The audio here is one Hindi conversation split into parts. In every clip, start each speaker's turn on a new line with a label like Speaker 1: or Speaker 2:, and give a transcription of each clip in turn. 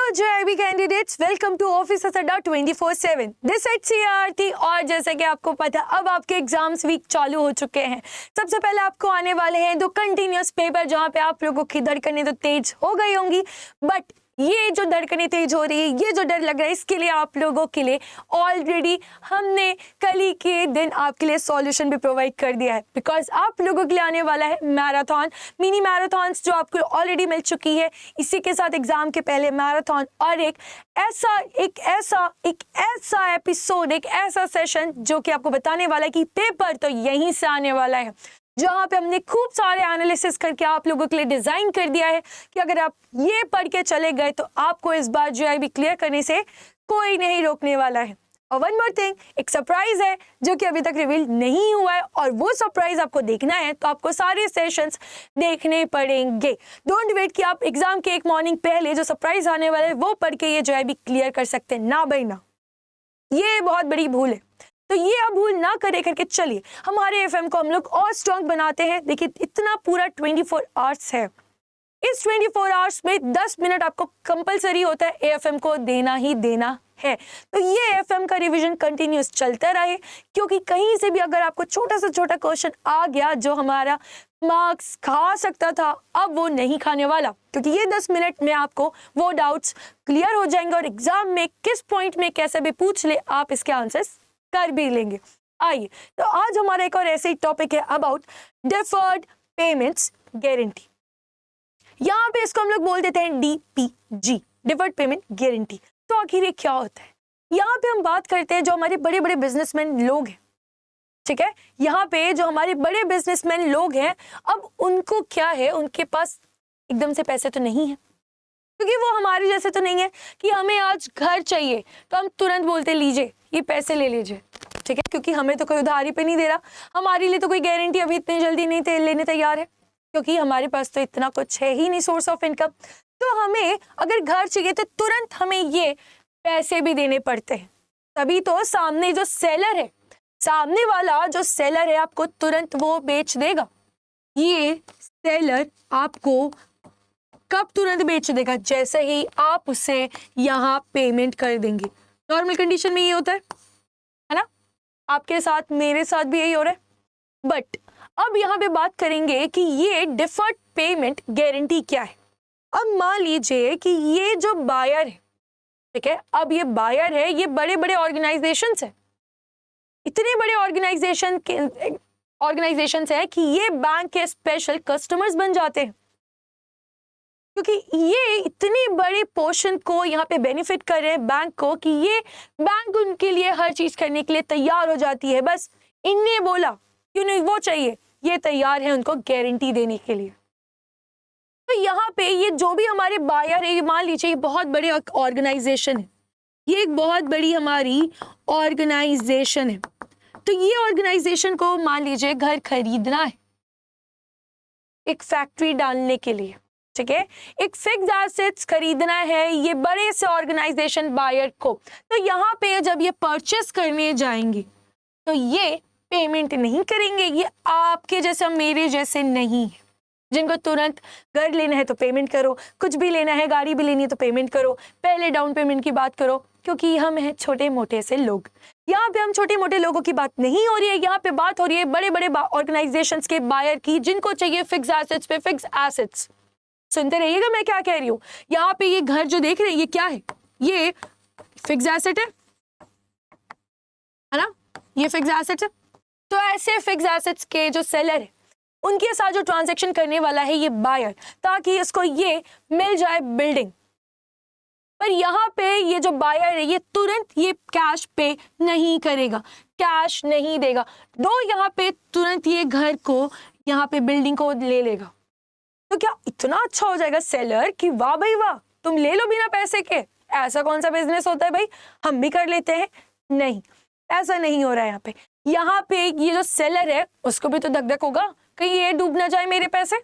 Speaker 1: JIB candidates, welcome to office Adda 24/7। This is CRT। और जैसे कि आपको पता है, अब आपके एग्जाम्स वीक चालू हो चुके हैं। सबसे पहले आपको आने वाले हैं 2 कंटिन्यूअस पेपर, जहां पे आप लोगों की धड़कनें तो तेज हो गई होंगी, बट ये जो धड़कनें तेज हो रही है, ये जो डर लग रहा है, इसके लिए आप लोगों के लिए ऑलरेडी हमने कल ही के दिन आपके लिए सॉल्यूशन भी प्रोवाइड कर दिया है। बिकॉज आप लोगों के लिए आने वाला है मैराथन, मिनी मैराथन्स जो आपको ऑलरेडी मिल चुकी है। इसी के साथ एग्जाम के पहले मैराथन और एक ऐसा एपिसोड, एक ऐसा सेशन जो कि आपको बताने वाला है कि पेपर तो यहीं से आने वाला है, जहाँ पे हमने खूब सारे एनालिसिस करके आप लोगों के लिए डिजाइन कर दिया है कि अगर आप ये पढ़ के चले गए तो आपको इस बार JIB क्लियर करने से कोई नहीं रोकने वाला है। और वन मोर थिंग, एक सरप्राइज है जो कि अभी तक रिवील नहीं हुआ है, और वो सरप्राइज आपको देखना है तो आपको सारे सेशंस देखने पड़ेंगे। डोंट वेट कि आप एग्जाम के एक मॉर्निंग पहले जो सरप्राइज आने वाला है वो पढ़ के ये JIB क्लियर कर सकते हैं। ना भाई ना, ये बहुत बड़ी भूल है। तो ये अब भूल ना करे करके चलिए हमारे FM को हम लोग और स्ट्रॉन्ग बनाते हैं। देखिए, इतना पूरा 24 आवर्स है। इस 24 आवर्स में 10 मिनट आपको कंपलसरी होता है AFM को देना ही देना है। तो ये AFM का रिवीजन कंटिन्यूस चलता रहे, क्योंकि कहीं से भी अगर आपको छोटा से छोटा क्वेश्चन आ गया जो हमारा मार्क्स खा सकता था, अब वो नहीं खाने वाला, क्योंकि ये 10 मिनट में आपको वो डाउट्स क्लियर हो जाएंगे और एग्जाम में किस पॉइंट में कैसे भी पूछ ले आप इसके आंसर्स कर भी लेंगे। आइए, तो आज हमारा एक और ऐसे ही टॉपिक है अबाउट डिफर्ड पेमेंट्स गारंटी। यहाँ पे इसको हम लोग बोल देते हैं DPG, डिफर्ड पेमेंट गारंटी। तो आखिर ये क्या होता है? यहाँ पे हम बात करते हैं जो हमारे बड़े बड़े बिजनेसमैन लोग हैं, ठीक है। यहाँ पे जो हमारे बड़े बिजनेसमैन लोग हैं, अब उनको क्या है, उनके पास एकदम से पैसे तो नहीं है, क्योंकि वो हमारे जैसे तो नहीं है कि हमें आज घर चाहिए तो हम तुरंत बोलते लीजिए ये पैसे ले लीजिए, ठीक है, क्योंकि हमें तो कोई उधारी पे नहीं दे रहा, हमारे लिए तो कोई गारंटी अभी इतनी जल्दी नहीं लेने तैयार है, क्योंकि हमारे पास तो इतना कुछ है ही नहीं सोर्स ऑफ इनकम। तो हमें अगर घर चाहिए तो तुरंत हमें ये पैसे भी देने पड़ते हैं। तभी तो सामने जो सेलर है, सामने वाला जो सेलर है, आपको तुरंत वो बेच देगा। ये सेलर आपको कब तुरंत बेच देगा? जैसे ही आप उसे यहाँ पेमेंट कर देंगे। नॉर्मल कंडीशन में ये होता है ना, आपके साथ मेरे साथ भी यही हो रहा है। बट अब यहाँ पे बात करेंगे कि ये डिफर्ड पेमेंट गारंटी क्या है। अब मान लीजिए कि ये जो बायर है, ठीक है, अब ये बायर है, ये बड़े बड़े ऑर्गेनाइजेशंस है, इतने बड़े ऑर्गेनाइजेशंस है कि ये बैंक के स्पेशल कस्टमर्स बन जाते हैं, क्योंकि ये इतनी बड़ी पोर्शन को यहाँ पे बेनिफिट कर रहे हैं बैंक को, कि ये बैंक उनके लिए हर चीज करने के लिए तैयार हो जाती है। बस इनने बोला क्यों नहीं वो चाहिए, ये तैयार है उनको गारंटी देने के लिए। तो यहाँ पे ये जो भी हमारे बायर है, ये मान लीजिए बहुत बड़े ऑर्गेनाइजेशन है, ये एक बहुत बड़ी हमारी ऑर्गेनाइजेशन है। तो ये ऑर्गेनाइजेशन को मान लीजिए घर खरीदना है एक फैक्ट्री डालने के लिए, ठीक है, एक फिक्स्ड एसेट्स खरीदना है ये बड़े से ऑर्गेनाइजेशन बायर को। तो यहाँ पे जब ये परचेस करने जाएंगे तो ये पेमेंट नहीं करेंगे। ये आपके जैसे मेरे जैसे नहीं है, जिनको तुरंत घर लेना है तो पेमेंट करो, कुछ भी लेना है, गाड़ी भी लेनी है तो पेमेंट करो, पहले डाउन पेमेंट की बात करो, क्योंकि हम हैं छोटे मोटे से लोग। यहाँ पे हम छोटे मोटे लोगों की बात नहीं हो रही है, यहाँ पे बात हो रही है बड़े बड़े ऑर्गेनाइजेशंस के बायर की, जिनको चाहिए फिक्स एसेट्स पे फिक्स एसेट्स। सुनते रहिएगा मैं क्या कह रही हूँ। यहाँ पे ये घर जो देख रहे हैं, ये क्या है? ये फिक्स एसेट है ना, ये फिक्स एसेट है। तो ऐसे फिक्स एसेट्स के जो सेलर है, उनके साथ जो ट्रांजैक्शन करने वाला है ये बायर, ताकि इसको ये मिल जाए बिल्डिंग। पर यहाँ पे ये जो बायर है, ये तुरंत ये कैश पे नहीं करेगा, कैश नहीं देगा, दो यहाँ पे तुरंत ये घर को, यहाँ पे बिल्डिंग को ले लेगा। तो क्या इतना अच्छा हो जाएगा सेलर कि वाह भाई वाह, तुम ले लो बिना पैसे के? ऐसा कौन सा बिजनेस होता है भाई, हम भी कर लेते हैं? नहीं, ऐसा नहीं हो रहा है यहाँ पे। यहाँ पे ये जो सेलर है उसको भी तो धक धक होगा कहीं ये डूब ना जाए मेरे पैसे।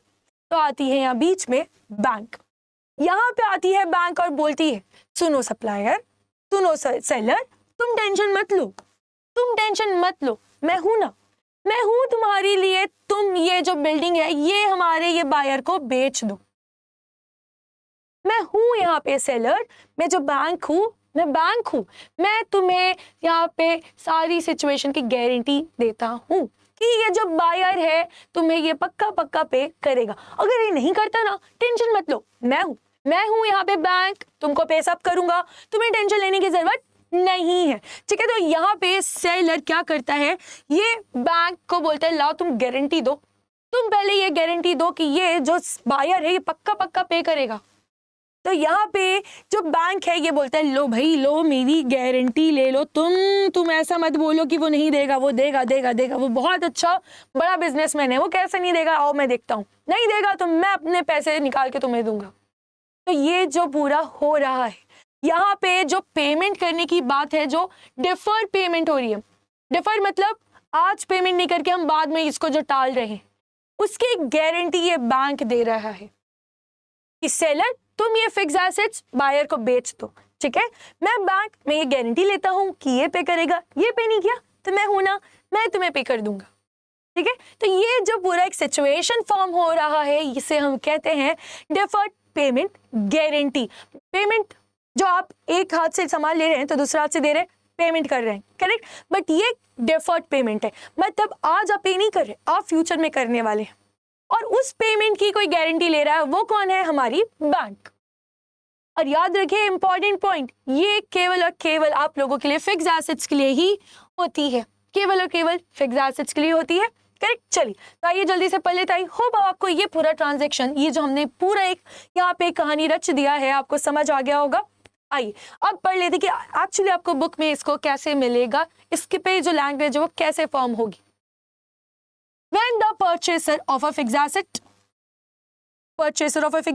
Speaker 1: तो आती है यहाँ बीच में बैंक। यहाँ पे आती है बैंक और बोलती है, सुनो सप्लायर, सुनो सेलर, तुम टेंशन मत लो, तुम टेंशन मत लो, मैं हूं ना, मैं हूं तुम्हारे लिए, तुम ये जो बिल्डिंग है ये हमारे ये बायर को बेच दो। मैं हूँ यहाँ पे सेलर, मैं जो बैंक हूँ, मैं बैंक हूँ, मैं तुम्हें यहाँ पे सारी सिचुएशन की गारंटी देता हूँ कि ये जो बायर है तुम्हें ये पक्का पक्का पे करेगा। अगर ये नहीं करता ना, टेंशन मत लो, मैं हूँ यहाँ पे बैंक, तुमको पे सब करूंगा, तुम्हें टेंशन लेने की जरूरत नहीं है। ठीक है, तो यहाँ पे सेलर क्या करता है, ये बैंक को बोलता है लाओ तुम गारंटी दो, तुम पहले ये गारंटी दो कि ये जो बायर है ये पक्का पक्का पे करेगा। तो यहाँ पे जो बैंक है ये बोलता है लो भाई लो, मेरी गारंटी ले लो, तुम ऐसा मत बोलो कि वो नहीं देगा, वो देगा देगा देगा, वो बहुत अच्छा बड़ा बिजनेसमैन है, वो कैसे नहीं देगा, आओ मैं देखता हूँ, नहीं देगा तो मैं अपने पैसे निकाल के तुम्हें दूंगा। तो ये जो पूरा हो रहा है, यहाँ पे जो पेमेंट करने की बात है, जो डिफर्ड पेमेंट हो रही है, डिफर्ड मतलब आज पेमेंट नहीं करके हम बाद में इसको जो टाल रहे हैं, उसकी गारंटी ये बैंक दे रहा है कि सेलर तुम ये फिक्स एसेट्स बायर को बेच दो। ठीक है, मैं बैंक में ये गारंटी लेता हूं कि ये पे करेगा, ये पे नहीं किया तो मैं हूं ना, मैं तुम्हें पे कर दूंगा। ठीक है, तो ये जो पूरा एक सिचुएशन फॉर्म हो रहा है इसे हम कहते हैं डिफर्ड पेमेंट गारंटी। पेमेंट जो आप एक हाथ से सामान ले रहे हैं तो दूसरा हाथ से दे रहे हैं, पेमेंट कर रहे हैं, करेक्ट, बट ये डिफर्ड पेमेंट है, मतलब आज आप पे नहीं कर रहे, आप फ्यूचर में करने वाले हैं, और उस पेमेंट की कोई गारंटी ले रहा है, वो कौन है, हमारी बैंक। और याद रखिए इंपॉर्टेंट पॉइंट, ये केवल और केवल आप लोगों के लिए फिक्स एसेट्स के लिए ही होती है, केवल और केवल फिक्स एसेट्स के लिए होती है, करेक्ट। चलिए तो आइए जल्दी से पढ़ लेते हैं। होप आपको ये पूरा ट्रांजैक्शन, ये जो हमने पूरा एक यहाँ पे कहानी रच दिया है, आपको समझ आ गया होगा। आइए अब पढ़ लेते कि एक्चुअली आपको बुक में इसको कैसे मिलेगा, इसके पे जो लैंग्वेज है वो कैसे फॉर्म होगी। When the purchaser of a fixed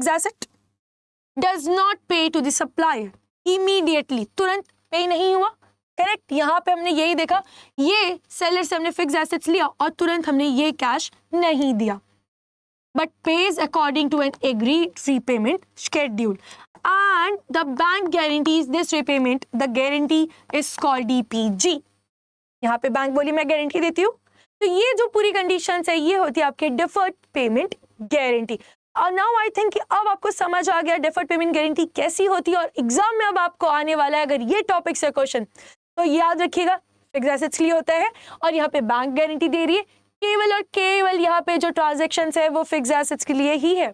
Speaker 1: asset does not pay to the supplier immediately, तुरंत पे नहीं हुआ, करेक्ट। यहाँ पे हमने यही देखा, ये सेलर से हमने फिक्स एसेट्स लिया और तुरंत हमने ये कैश नहीं दिया, but pays according to an agreed repayment schedule and the bank guarantees this repayment, the guarantee is called DPG। यहाँ पे बैंक बोली मैं गारंटी देती हूँ, तो ये जो पूरी कंडीशंस है ये होती है आपके डिफर्ड पेमेंट गारंटी। और नाउ आई थिंक कि अब आपको समझ आ गया डिफर्ड पेमेंट गारंटी कैसी होती है, और एग्जाम में अब आपको आने वाला है अगर ये टॉपिक से क्वेश्चन, तो याद रखिएगा फिक्स एसेट्स के लिए होता है और यहाँ पे बैंक गारंटी दे रही है, केवल और केवल यहाँ पे जो ट्रांजेक्शन है वो फिक्स एसेट्स के लिए ही है।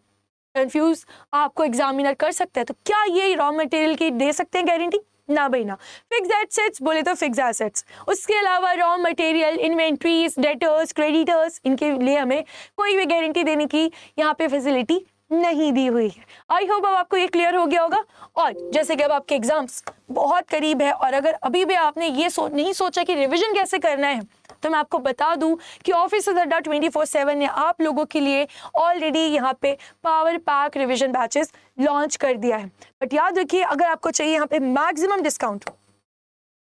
Speaker 1: कंफ्यूज आपको एग्जामिनर कर सकता है, तो क्या ये रॉ मटेरियल की दे सकते हैं गारंटी, ना भाई ना। फिक्स एसेट्स बोले तो फिक्स एसेट्स, उसके अलावा raw material, inventories, debtors, creditors, इनके लिए हमें कोई भी गारंटी देने की यहाँ पे फैसिलिटी नहीं दी हुई है। आई होप अब आपको ये क्लियर हो गया होगा। और जैसे कि अब आपके एग्जाम्स बहुत करीब है और अगर अभी भी आपने ये नहीं सोचा कि रिवीजन कैसे करना है, तो मैं आपको बता दूं कि ऑफिसर्स अड्डा 24/7 ने आप लोगों के लिए ऑलरेडी यहाँ पे power pack revision batches launch कर दिया है। बट याद रखिए अगर आपको चाहिए यहाँ पे मैक्सिमम डिस्काउंट,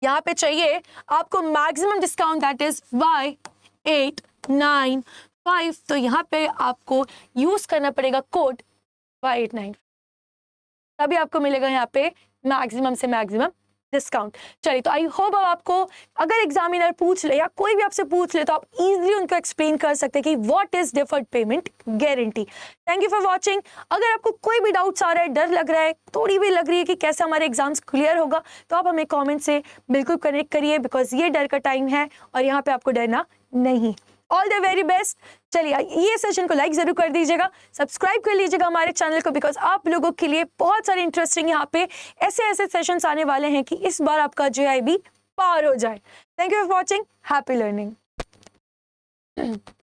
Speaker 1: यहाँ पे चाहिए आपको maximum discount that is Y895, तो यहाँ पे आपको यूज करना पड़ेगा कोड Y895, तभी आपको मिलेगा यहाँ पे मैक्सिमम से मैक्सिमम डिस्काउंट। चलिए तो आई होप अब आपको अगर एग्जामिनर पूछ ले या कोई भी आपसे पूछ ले तो आप इजीली उनको एक्सप्लेन कर सकते हैं कि what is deferred payment guarantee. Thank you for watching. अगर आपको कोई भी डाउट्स आ रहा है, डर लग रहा है, थोड़ी भी लग रही है कि कैसे हमारे एग्जाम्स क्लियर होगा, तो आप हमें कॉमेंट से बिल्कुल कनेक्ट करिए, बिकॉज ये डर का टाइम है और यहाँ पे आपको डरना नहीं। All the very best. चलिए ये सेशन को लाइक जरूर कर दीजिएगा, सब्सक्राइब कर लीजिएगा हमारे चैनल को, बिकॉज आप लोगों के लिए बहुत सारे इंटरेस्टिंग यहाँ पे ऐसे सेशंस आने वाले हैं कि इस बार आपका JIB पार हो जाए। Thank you for watching, happy learning.